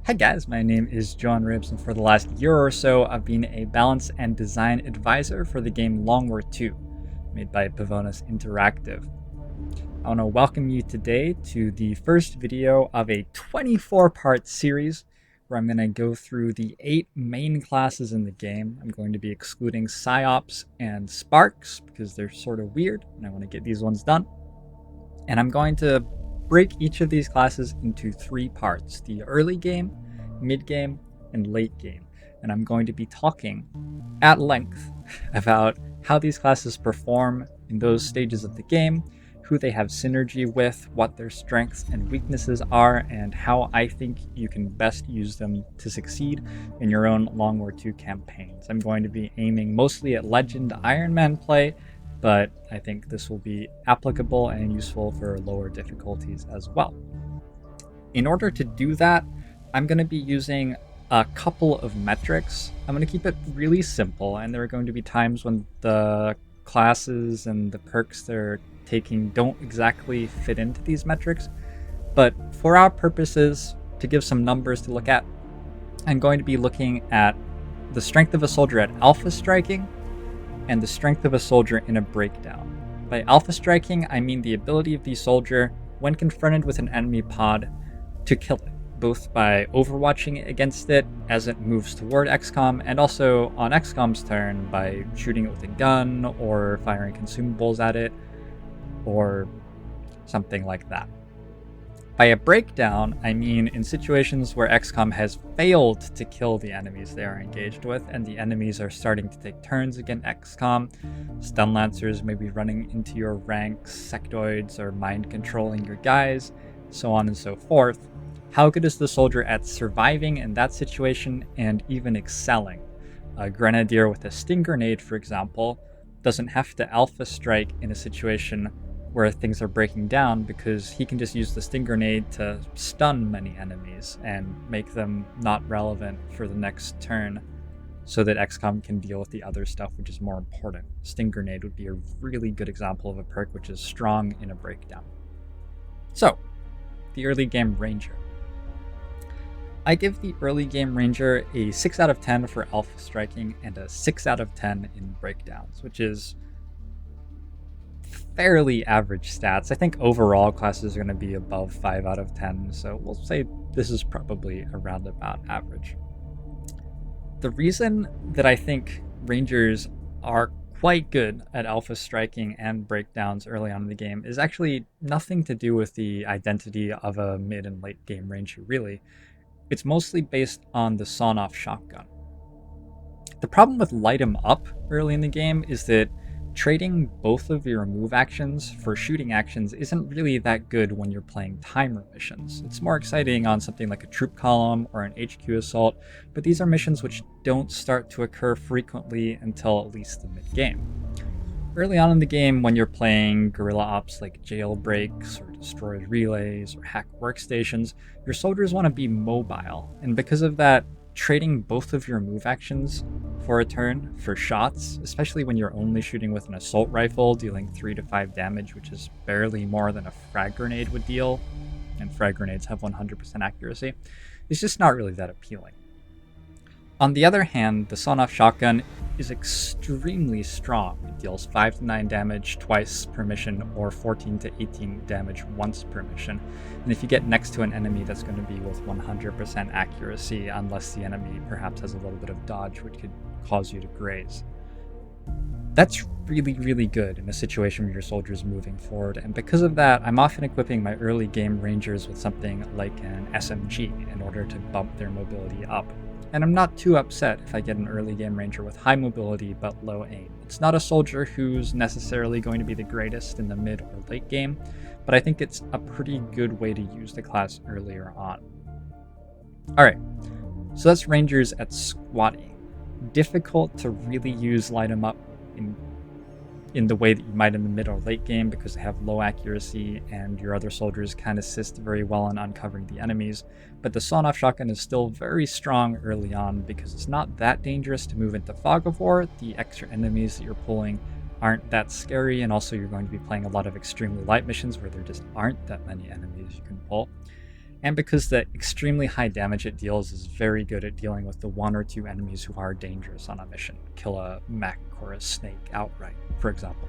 Hi guys, my name is JoINrbs, and for the last year or so, I've been a balance and design advisor for the game Long War 2, made by Pavonis Interactive. I want to welcome you today to the first video of a 24-part series where I'm going to go through the 8 main classes in the game. I'm going to be excluding Psyops and Sparks because they're sort of weird, and I want to get these ones done. And I'm going to break each of these classes into 3 parts: the early game, mid game, and late game. And I'm going to be talking at length about how these classes perform in those stages of the game, who they have synergy with, what their strengths and weaknesses are, and how I think you can best use them to succeed in your own Long War II campaigns. I'm going to be aiming mostly at Legend Iron Man play, but I think this will be applicable and useful for lower difficulties as well. In order to do that, I'm going to be using a couple of metrics. I'm going to keep it really simple, and there are going to be times when the classes and the perks they're taking don't exactly fit into these metrics. But for our purposes, to give some numbers to look at, I'm going to be looking at the strength of a soldier at alpha striking and the strength of a soldier in a breakdown. By alpha striking, I mean the ability of the soldier, when confronted with an enemy pod, to kill it, both by overwatching it against it as it moves toward XCOM, and also on XCOM's turn by shooting it with a gun or firing consumables at it, or something like that. By a breakdown, I mean in situations where XCOM has failed to kill the enemies they are engaged with, and the enemies are starting to take turns against XCOM. Stun Lancers may be running into your ranks, sectoids are mind controlling your guys, so on and so forth. How good is the soldier at surviving in that situation and even excelling? A Grenadier with a Sting Grenade, for example, doesn't have to alpha strike in a situation where things are breaking down, because he can just use the Sting Grenade to stun many enemies and make them not relevant for the next turn so that XCOM can deal with the other stuff which is more important. Sting Grenade would be a really good example of a perk which is strong in a breakdown. So, the early game Ranger. I give the early game Ranger a 6 out of 10 for alpha striking and a 6 out of 10 in breakdowns, which is fairly average stats. I think overall classes are going to be above 5 out of 10, so we'll say this is probably around about average. The reason that I think Rangers are quite good at alpha striking and breakdowns early on in the game is actually nothing to do with the identity of a mid and late game Ranger, really. It's mostly based on the Sawn-off Shotgun. The problem with light 'em up early in the game is that trading both of your move actions for shooting actions isn't really that good when you're playing timer missions. It's more exciting on something like a troop column or an HQ assault, but these are missions which don't start to occur frequently until at least the mid-game. Early on in the game, when you're playing guerrilla ops like jailbreaks or destroyed relays or hack workstations, your soldiers want to be mobile, and because of that, trading both of your move actions for a turn for shots, especially when you're only shooting with an assault rifle dealing 3 to 5 damage, which is barely more than a frag grenade would deal, and frag grenades have 100% accuracy, is just not really that appealing. On the other hand, the Sawn-off Shotgun is extremely strong. It deals 5 to 9 damage twice per mission, or 14 to 18 damage once per mission. And if you get next to an enemy, that's going to be with 100% accuracy, unless the enemy perhaps has a little bit of dodge, which could cause you to graze. That's really, really good in a situation where your soldier's moving forward, and because of that, I'm often equipping my early game Rangers with something like an SMG in order to bump their mobility up. And I'm not too upset if I get an early game Ranger with high mobility but low aim. It's not a soldier who's necessarily going to be the greatest in the mid or late game, but I think it's a pretty good way to use the class earlier on. Alright, so that's Rangers at squatty. Difficult to really use light 'em up in the way that you might in the mid or late game, because they have low accuracy and your other soldiers can assist very well in uncovering the enemies. But the Sawn-off Shotgun is still very strong early on because it's not that dangerous to move into Fog of War. The extra enemies that you're pulling aren't that scary, and also you're going to be playing a lot of extremely light missions where there just aren't that many enemies you can pull. and because the extremely high damage it deals is very good at dealing with the 1 or 2 enemies who are dangerous on a mission. Kill a mech or a snake outright, for example.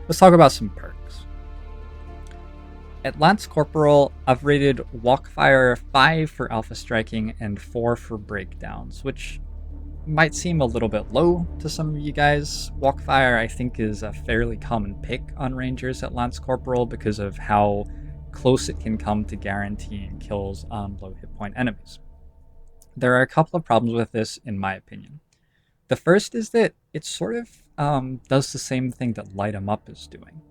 Let's talk about some perks. At Lance Corporal, I've rated Walkfire 5 for alpha striking and 4 for breakdowns, which might seem a little bit low to some of you guys. Walkfire, I think, is a fairly common pick on Rangers at Lance Corporal because of how close it can come to guaranteeing kills on low hit point enemies. There are a couple of problems with this, in my opinion. The first is that it sort of does the same thing that Light 'em Up is doing.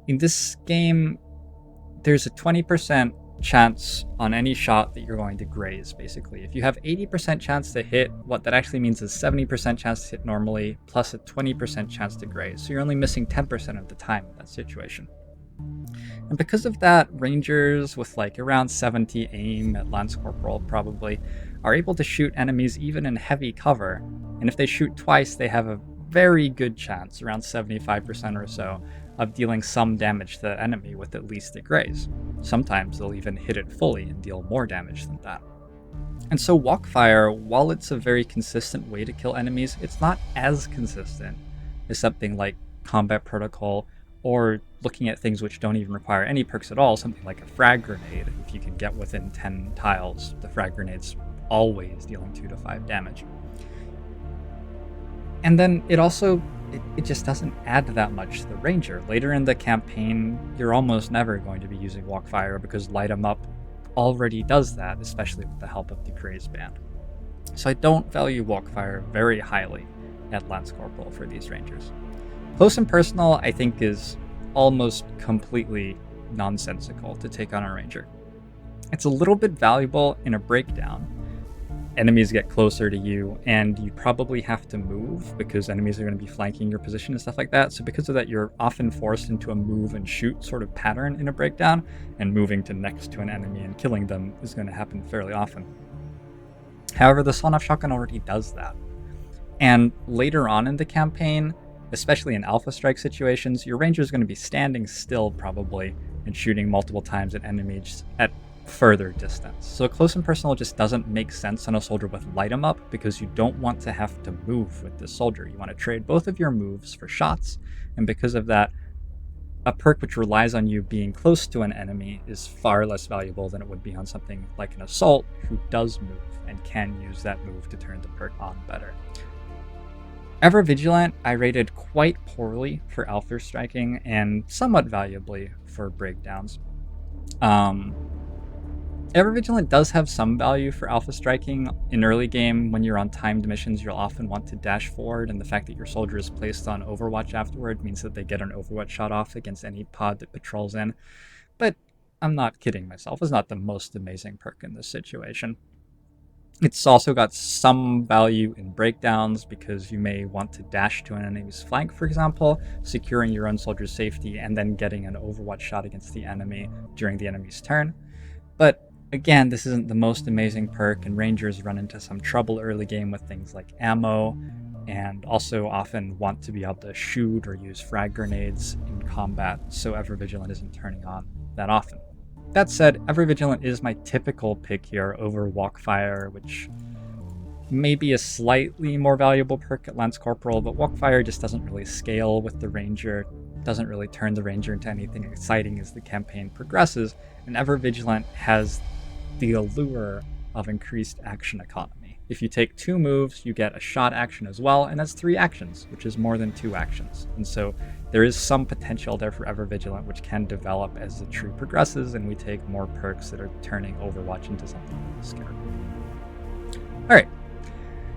In this game, there's a 20% chance on any shot that you're going to graze, basically. If you have 80% chance to hit, what that actually means is 70% chance to hit normally, plus a 20% chance to graze. So you're only missing 10% of the time in that situation. And because of that, Rangers with like around 70 aim at Lance Corporal probably are able to shoot enemies even in heavy cover. And if they shoot twice, they have a very good chance, around 75% or so, of dealing some damage to that enemy with at least a graze. Sometimes they'll even hit it fully and deal more damage than that. And so Walkfire, while it's a very consistent way to kill enemies, it's not as consistent as something like Combat Protocol, or looking at things which don't even require any perks at all, something like a frag grenade. If you can get within 10 tiles, the frag grenade's always dealing 2 to 5 damage. And then it also, it just doesn't add that much to the Ranger. Later in the campaign, you're almost never going to be using Walkfire because Light 'em Up already does that, especially with the help of the Graze Band. So I don't value Walkfire very highly at Lance Corporal for these Rangers. Close and Personal, I think, is almost completely nonsensical to take on a Ranger. It's a little bit valuable in a breakdown. Enemies get closer to you, and you probably have to move because enemies are going to be flanking your position and stuff like that. So because of that, you're often forced into a move and shoot sort of pattern in a breakdown, and moving to next to an enemy and killing them is going to happen fairly often. However, the Sawn-off Shotgun already does that. And later on in the campaign, especially in alpha strike situations, your Ranger is going to be standing still probably and shooting multiple times at enemies at further distance. So close and personal just doesn't make sense on a soldier with Light 'em Up because you don't want to have to move with this soldier. You want to trade both of your moves for shots, and because of that, a perk which relies on you being close to an enemy is far less valuable than it would be on something like an assault who does move and can use that move to turn the perk on better. Ever Vigilant, I rated quite poorly for alpha striking and somewhat valuably for breakdowns. Ever Vigilant does have some value for alpha striking. In early game, when you're on timed missions, you'll often want to dash forward, and the fact that your soldier is placed on Overwatch afterward means that they get an Overwatch shot off against any pod that patrols in. But I'm not kidding myself, it's not the most amazing perk in this situation. It's also got some value in breakdowns because you may want to dash to an enemy's flank, for example, securing your own soldier's safety and then getting an Overwatch shot against the enemy during the enemy's turn. But again, this isn't the most amazing perk, and Rangers run into some trouble early game with things like ammo, and also often want to be able to shoot or use frag grenades in combat, so Ever Vigilant isn't turning on that often. That said, Ever Vigilant is my typical pick here over Walkfire, which may be a slightly more valuable perk at Lance Corporal, but Walkfire just doesn't really scale with the Ranger, doesn't really turn the Ranger into anything exciting as the campaign progresses, and Ever Vigilant has the allure of increased action economy. If you take 2 moves, you get a shot action as well, and that's 3 actions, which is more than 2 actions. And so there is some potential there for Ever Vigilant, which can develop as the tree progresses and we take more perks that are turning Overwatch into something really scary. Alright,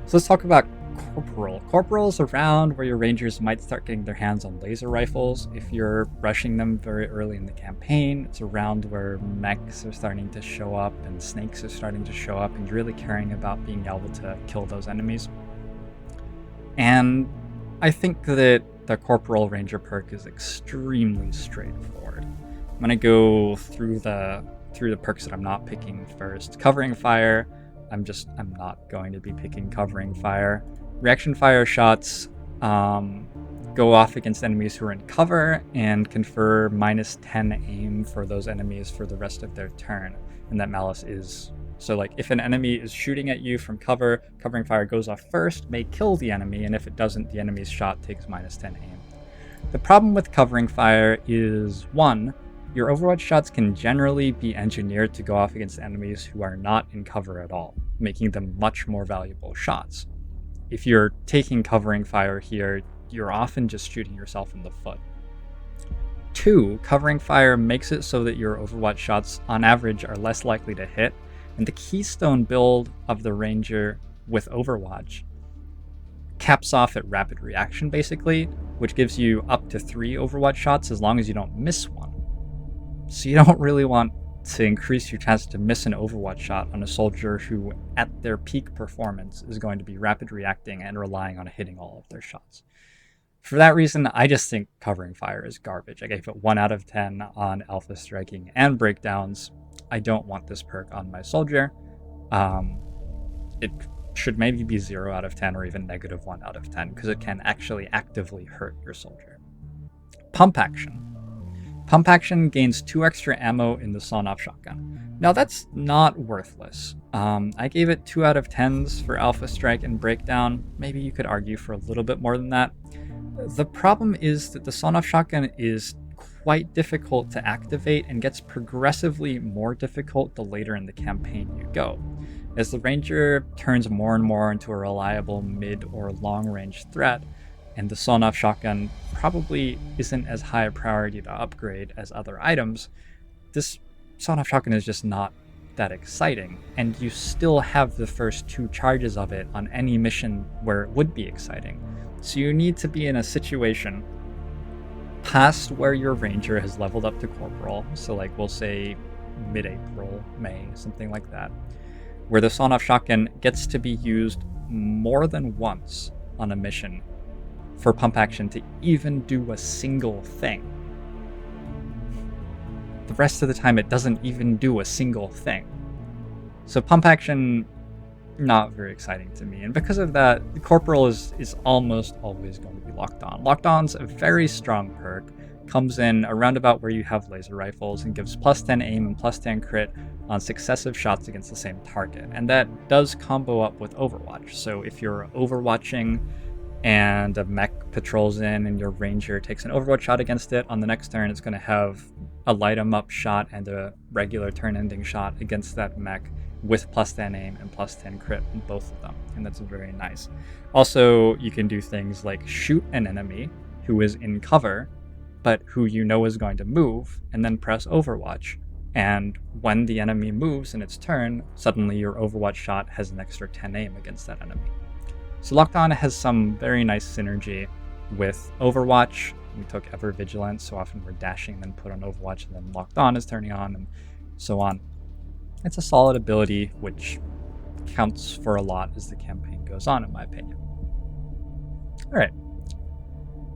so let's talk about Corporal. Corporal is around where your Rangers might start getting their hands on laser rifles if you're rushing them very early in the campaign. It's around where mechs are starting to show up and snakes are starting to show up, and you're really caring about being able to kill those enemies. And I think that the Corporal Ranger perk is extremely straightforward. I'm going to go through the perks that I'm not picking first. Covering Fire, I'm not going to be picking Covering Fire. Reaction fire shots, go off against enemies who are in cover and confer -10 aim for those enemies for the rest of their turn. And that malice is, so like if an enemy is shooting at you from cover, covering fire goes off first, may kill the enemy, and if it doesn't, the enemy's shot takes -10 aim. The problem with covering fire is, one, your Overwatch shots can generally be engineered to go off against enemies who are not in cover at all, making them much more valuable shots. If you're taking covering fire here, you're often just shooting yourself in the foot. Two, covering fire makes it so that your Overwatch shots on average are less likely to hit, and the keystone build of the Ranger with Overwatch caps off at rapid reaction basically, which gives you up to 3 Overwatch shots as long as you don't miss one. So you don't really want to increase your chance to miss an Overwatch shot on a soldier who, at their peak performance, is going to be rapid reacting and relying on hitting all of their shots. For that reason, I just think covering fire is garbage. I gave it 1 out of 10 on alpha striking and breakdowns. I don't want this perk on my soldier. It should maybe be 0 out of 10 or even -1 out of 10 because it can actually actively hurt your soldier. Pump action. Pump action gains 2 extra ammo in the Sawn-off Shotgun. Now that's not worthless. I gave it 2 out of 10s for alpha strike and breakdown. Maybe you could argue for a little bit more than that. The problem is that the Sawn-off Shotgun is quite difficult to activate and gets progressively more difficult the later in the campaign you go. As the Ranger turns more and more into a reliable mid or long range threat, and the Sawn-off Shotgun probably isn't as high a priority to upgrade as other items, this Sawn-off Shotgun is just not that exciting, and you still have the first 2 charges of it on any mission where it would be exciting. So you need to be in a situation past where your Ranger has leveled up to Corporal, so like we'll say mid-April, May, something like that, where the Sawn-off Shotgun gets to be used more than once on a mission for pump action to even do a single thing. The rest of the time it doesn't even do a single thing. So pump action, not very exciting to me, and because of that, the Corporal is almost always going to be locked on. Locked on's a very strong perk, comes in around about where you have laser rifles and gives +10 aim and +10 crit on successive shots against the same target, and that does combo up with Overwatch. So if you're overwatching and a mech patrols in and your Ranger takes an Overwatch shot against it, on the next turn it's going to have a light 'em up shot and a regular turn ending shot against that mech with +10 aim and +10 crit on both of them, and that's very nice. Also, you can do things like shoot an enemy who is in cover but who you know is going to move, and then press Overwatch, and when the enemy moves in its turn, suddenly your Overwatch shot has an extra 10 aim against that enemy. So Locked On has some very nice synergy with Overwatch. We took Ever Vigilant, so often we're dashing, then put on Overwatch, and then Locked On is turning on, and so on. It's a solid ability, which counts for a lot as the campaign goes on, in my opinion. Alright,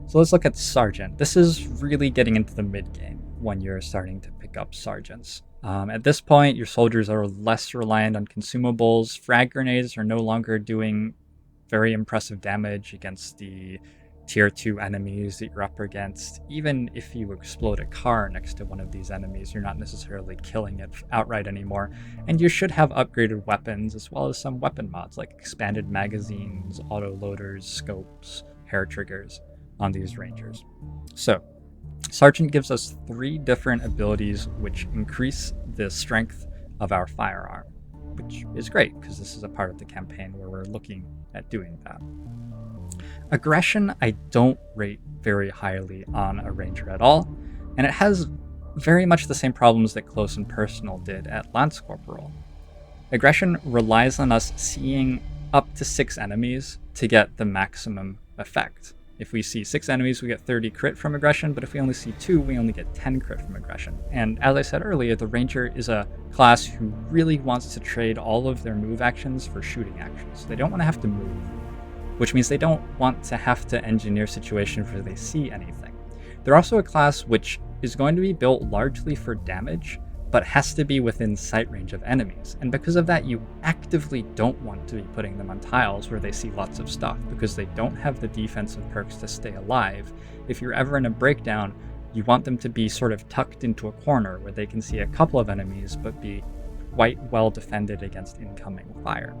so let's look at Sergeant. This is really getting into the mid-game when you're starting to pick up Sergeants. At this point, your soldiers are less reliant on consumables. Frag grenades are no longer doing very impressive damage against the tier 2 enemies that you're up against. Even if you explode a car next to one of these enemies, you're not necessarily killing it outright anymore. And you should have upgraded weapons, as well as some weapon mods like expanded magazines, auto loaders, scopes, hair triggers on these Rangers. So Sergeant gives us 3 different abilities which increase the strength of our firearm, which is great because this is a part of the campaign where we're looking at doing that. Aggression I don't rate very highly on a Ranger at all, and it has very much the same problems that Close and Personal did at Lance Corporal. Aggression relies on us seeing up to 6 enemies to get the maximum effect. If we see 6 enemies, we get 30 crit from aggression, but if we only see 2, we only get 10 crit from aggression. And as I said earlier, the Ranger is a class who really wants to trade all of their move actions for shooting actions. They don't want to have to move, which means they don't want to have to engineer situations where they see anything. They're also a class which is going to be built largely for damage, but has to be within sight range of enemies. And because of that, you actively don't want to be putting them on tiles where they see lots of stuff, because they don't have the defensive perks to stay alive. If you're ever in a breakdown, you want them to be sort of tucked into a corner where they can see a couple of enemies, but be quite well defended against incoming fire.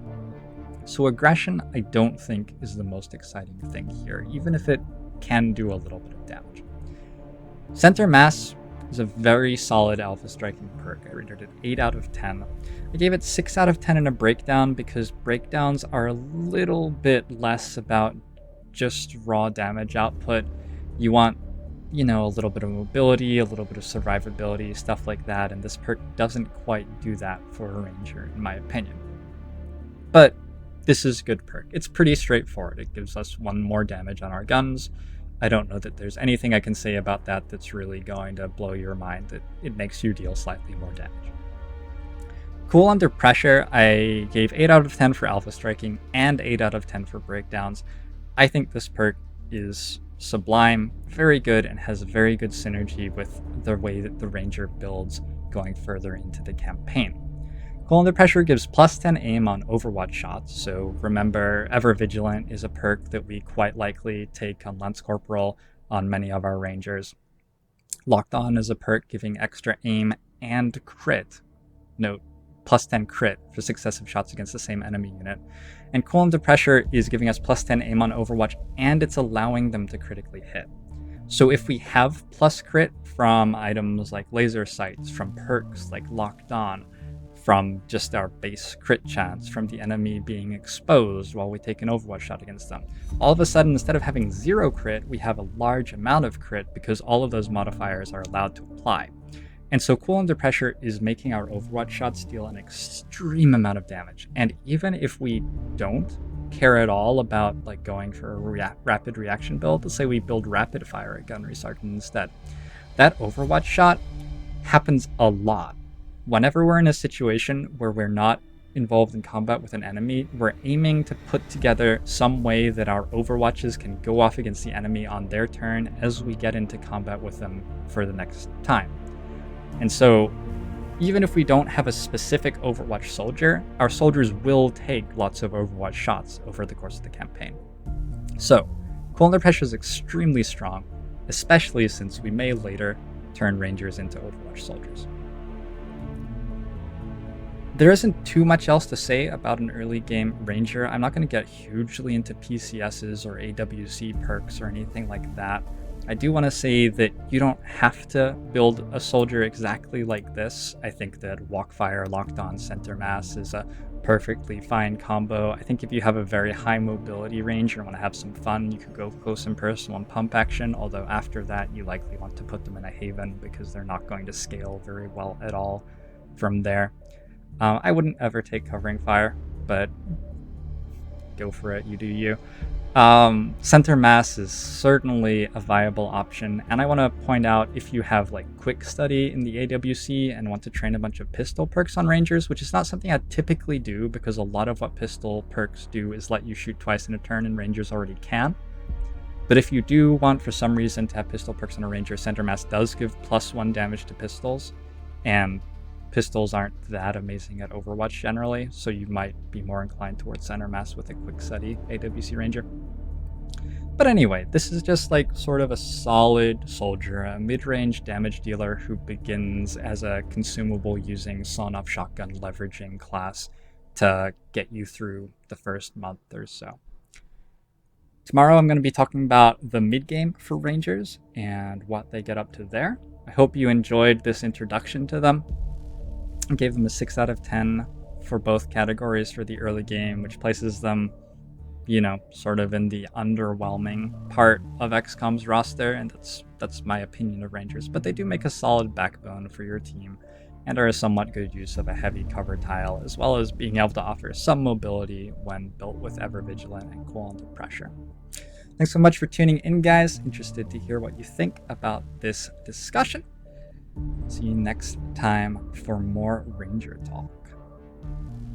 So aggression, I don't think, is the most exciting thing here, even if it can do a little bit of damage. Center Mass is a very solid alpha striking perk. I rated it 8 out of 10. I gave it 6 out of 10 in a breakdown because breakdowns are a little bit less about just raw damage output. You want, a little bit of mobility, a little bit of survivability, stuff like that, and this perk doesn't quite do that for a ranger, in my opinion. But this is a good perk. It's pretty straightforward. It gives us 1 more damage on our guns. I don't know that there's anything I can say about that that's really going to blow your mind, that it makes you deal slightly more damage. Cool Under Pressure, I gave 8 out of 10 for alpha striking and 8 out of 10 for breakdowns. I think this perk is sublime, very good, and has very good synergy with the way that the ranger builds going further into the campaign. Cool Under Pressure gives plus 10 aim on Overwatch shots, so remember, Ever Vigilant is a perk that we quite likely take on Lance Corporal on many of our rangers. Locked On is a perk giving extra aim and crit. Note, plus 10 crit for successive shots against the same enemy unit. And Cool Under Pressure is giving us plus 10 aim on Overwatch, and it's allowing them to critically hit. So if we have plus crit from items like laser sights, from perks like Locked On, from just our base crit chance, from the enemy being exposed while we take an Overwatch shot against them, all of a sudden, instead of having 0 crit, we have a large amount of crit because all of those modifiers are allowed to apply. And so Cool Under Pressure is making our Overwatch shots deal an extreme amount of damage. And even if we don't care at all about going for a rapid reaction build, let's say we build rapid fire at Gunnery Sergeant instead, that Overwatch shot happens a lot. Whenever we're in a situation where we're not involved in combat with an enemy, we're aiming to put together some way that our Overwatches can go off against the enemy on their turn as we get into combat with them for the next time. And so, even if we don't have a specific Overwatch soldier, our soldiers will take lots of Overwatch shots over the course of the campaign. So, Cool Under Pressure is extremely strong, especially since we may later turn Rangers into Overwatch soldiers. There isn't too much else to say about an early game Ranger. I'm not going to get hugely into PCSs or AWC perks or anything like that. I do want to say that you don't have to build a soldier exactly like this. I think that Walkfire, Locked On, Center Mass is a perfectly fine combo. I think if you have a very high mobility range and want to have some fun, you could go close and personal and pump action, although after that you likely want to put them in a Haven because they're not going to scale very well at all from there. I wouldn't ever take Covering Fire, but go for it, you do you. Center Mass is certainly a viable option, and I want to point out, if you have Quick Study in the AWC and want to train a bunch of pistol perks on Rangers, which is not something I typically do because a lot of what pistol perks do is let you shoot twice in a turn and Rangers already can. But if you do want for some reason to have pistol perks on a Ranger, Center Mass does give +1 damage to pistols, and pistols aren't that amazing at Overwatch generally, so you might be more inclined towards Center Mass with a Quick Study AWC Ranger. But anyway, this is just sort of a solid soldier, a mid-range damage dealer who begins as a consumable using Sawn-off Shotgun leveraging class to get you through the first month or so. Tomorrow I'm going to be talking about the mid-game for Rangers and what they get up to there. I hope you enjoyed this introduction to them. I gave them a 6 out of 10 for both categories for the early game, which places them, sort of in the underwhelming part of XCOM's roster, and that's my opinion of Rangers, but they do make a solid backbone for your team and are a somewhat good use of a heavy cover tile, as well as being able to offer some mobility when built with Ever Vigilant and Cool Under Pressure. Thanks so much for tuning in, guys. Interested to hear what you think about this discussion. See you next time for more Ranger talk.